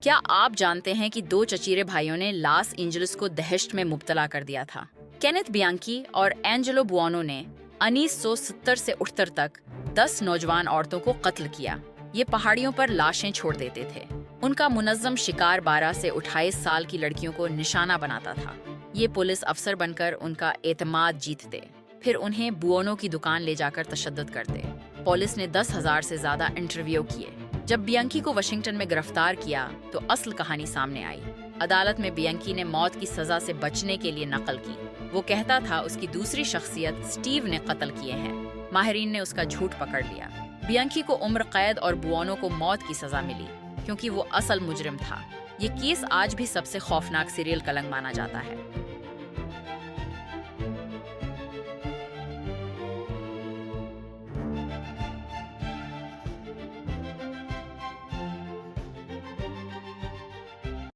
क्या आप जानते हैं कि दो चचेरे भाइयों ने लॉस एंजलिस को दहशत में मुब्तला कर दिया था? केनेथ बियांकी और एंजेलो बुओनो ने 1970 से 68 तक 10 नौजवान औरतों को कत्ल किया। ये पहाड़ियों पर लाशें छोड़ देते थे। उनका मुनज़्ज़म शिकार 12 से 28 साल की लड़कियों को निशाना बनाता था। ये पुलिस अफसर बनकर उनका एतमाद जीतते, फिर उन्हें बुओनो की दुकान ले जाकर तशद्दुद करते। पुलिस ने 10,000 से ज्यादा इंटरव्यू किए। जब बियांकी को वाशिंगटन में गिरफ्तार किया तो असल कहानी सामने आई। अदालत में बियांकी ने मौत की सजा से बचने के लिए नकल की। वो कहता था उसकी दूसरी शख्सियत स्टीव ने कत्ल किए हैं। माहिरीन ने उसका झूठ पकड़ लिया। बियांकी को उम्र कैद और बुओनो को मौत की सजा मिली क्योंकि वो असल मुजरिम था। ये केस आज भी सबसे खौफनाक सीरियल कलंक माना जाता है।